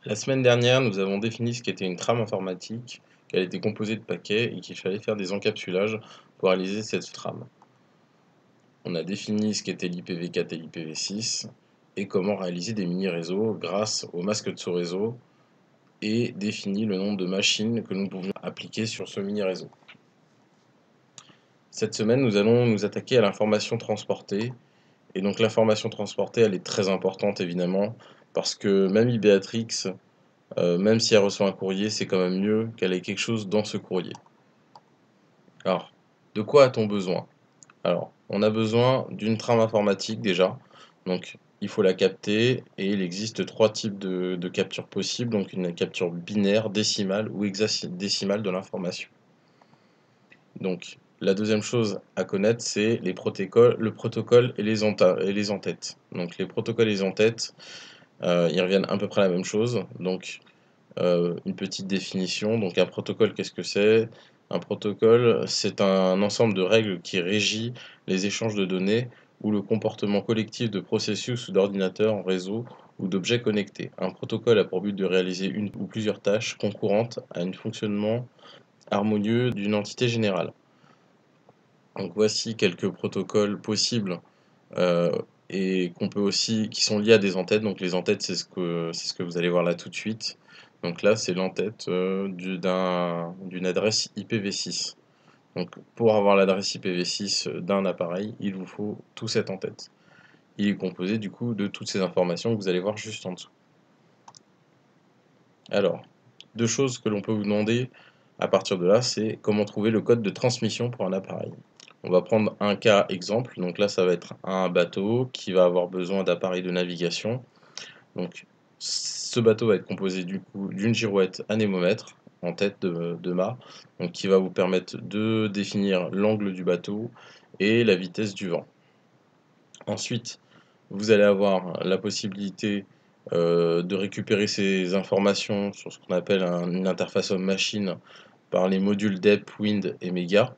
La semaine dernière, nous avons défini ce qu'était une trame informatique, qu'elle était composée de paquets et qu'il fallait faire des encapsulages pour réaliser cette trame. On a défini ce qu'était l'IPv4 et l'IPv6 et comment réaliser des mini-réseaux grâce au masque de ce réseau et défini le nombre de machines que nous pouvions appliquer sur ce mini-réseau. Cette semaine, nous allons nous attaquer à l'information transportée. Et donc l'information transportée, elle est très importante évidemment, parce que même IBatrix, même si elle reçoit un courrier, c'est quand même mieux qu'elle ait quelque chose dans ce courrier. Alors, de quoi a-t-on besoin? Alors, on a besoin d'une trame informatique déjà. Donc, il faut la capter et il existe trois types de capture possibles. Donc, une capture binaire, décimale ou hexadécimale de l'information. Donc, la deuxième chose à connaître, c'est le protocole et les entêtes. Donc, les protocoles et les entêtes, ils reviennent à peu près à la même chose. Donc, une petite définition. Donc un protocole, qu'est-ce que c'est? Un protocole, c'est un ensemble de règles qui régit les échanges de données ou le comportement collectif de processus ou d'ordinateurs en réseau ou d'objets connectés. Un protocole a pour but de réaliser une ou plusieurs tâches concurrentes à un fonctionnement harmonieux d'une entité générale. Donc voici quelques protocoles possibles euh, et qu'on peut aussi, qui sont liés à des entêtes. Donc les entêtes, c'est ce que vous allez voir là tout de suite. Donc là, c'est l'entête d'une adresse IPv6. Donc pour avoir l'adresse IPv6 d'un appareil, il vous faut tout cet en-tête. Il est composé du coup de toutes ces informations que vous allez voir juste en dessous. Alors, deux choses que l'on peut vous demander à partir de là, c'est comment trouver le code de transmission pour un appareil. On va prendre un cas exemple. Donc là, ça va être un bateau qui va avoir besoin d'appareils de navigation. Donc ce bateau va être composé du coup d'une girouette anémomètre en tête de mât, donc qui va vous permettre de définir l'angle du bateau et la vitesse du vent. Ensuite, vous allez avoir la possibilité de récupérer ces informations sur ce qu'on appelle une interface homme-machine par les modules DEP, Wind et Mega.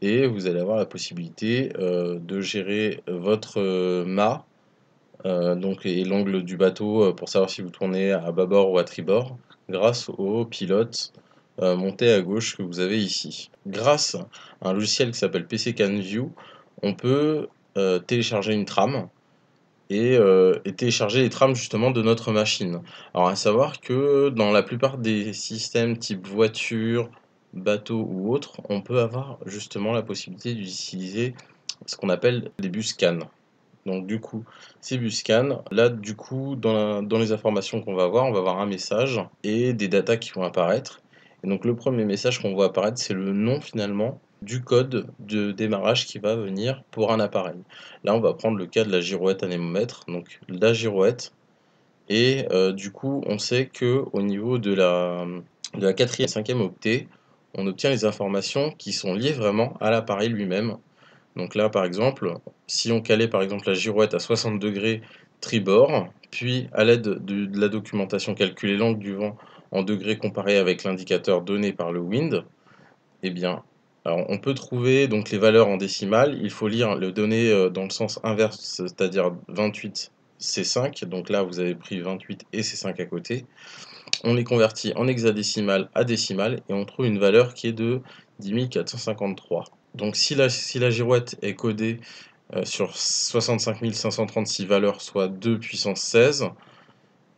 Et vous allez avoir la possibilité de gérer votre mât donc, et l'angle du bateau pour savoir si vous tournez à bâbord ou à tribord grâce au pilote monté à gauche que vous avez ici. Grâce à un logiciel qui s'appelle PCCanView, on peut télécharger une trame et télécharger les trames justement de notre machine. Alors à savoir que dans la plupart des systèmes type voiture, bateau ou autre, on peut avoir justement la possibilité d'utiliser ce qu'on appelle des bus CAN. Donc du coup, ces bus CAN, là du coup, dans les informations qu'on va avoir, on va avoir un message et des datas qui vont apparaître. Et donc le premier message qu'on voit apparaître, c'est le nom finalement du code de démarrage qui va venir pour un appareil. Là, on va prendre le cas de la girouette anémomètre, donc la girouette. Et du coup, on sait que au niveau de la quatrième et cinquième octet, on obtient les informations qui sont liées vraiment à l'appareil lui-même. Donc là, par exemple, si on calait par exemple la girouette à 60 degrés tribord, puis à l'aide de la documentation calculer l'angle du vent en degrés comparé avec l'indicateur donné par le wind, eh bien, alors on peut trouver donc les valeurs en décimales. Il faut lire le donné dans le sens inverse, c'est-à-dire 28 C5. Donc là, vous avez pris 28 et C5 à côté. On les convertit en hexadécimales à décimales et on trouve une valeur qui est de 10 453. Donc si la girouette est codée sur 65 536 valeurs, soit 2 puissance 16,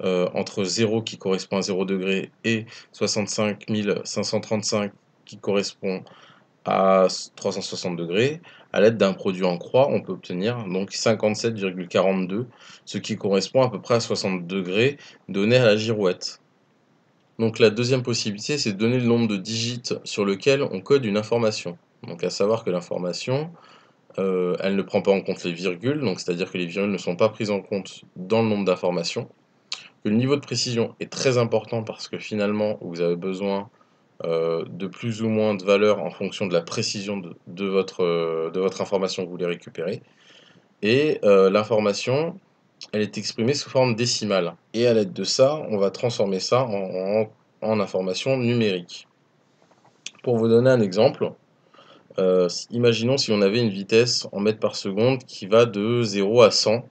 entre 0 qui correspond à 0 degré et 65 535 qui correspond à 360 degrés, à l'aide d'un produit en croix, on peut obtenir donc 57,42, ce qui correspond à peu près à 60 degrés donné à la girouette. Donc la deuxième possibilité, c'est de donner le nombre de digits sur lequel on code une information. Donc à savoir que l'information, elle ne prend pas en compte les virgules, donc c'est-à-dire que les virgules ne sont pas prises en compte dans le nombre d'informations. Que le niveau de précision est très important parce que finalement, vous avez besoin de plus ou moins de valeurs en fonction de la précision de votre information que vous voulez récupérer. Et l'information, elle est exprimée sous forme décimale. Et à l'aide de ça, on va transformer ça en information numérique. Pour vous donner un exemple, imaginons si on avait une vitesse en mètres par seconde qui va de 0 à 100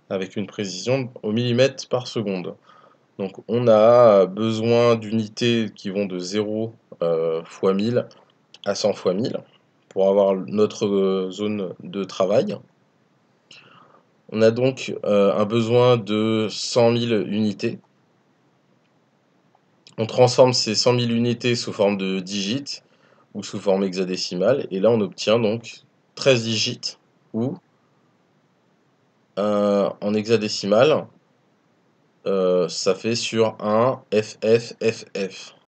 avec une précision au millimètre par seconde. Donc on a besoin d'unités qui vont de 0 fois 1000 à 100 fois 1000 pour avoir notre zone de travail. On a donc un besoin de 100 000 unités. On transforme ces 100 000 unités sous forme de digits ou sous forme hexadécimale, et là on obtient donc 13 digits, ou en hexadécimal, ça fait sur un FFFF.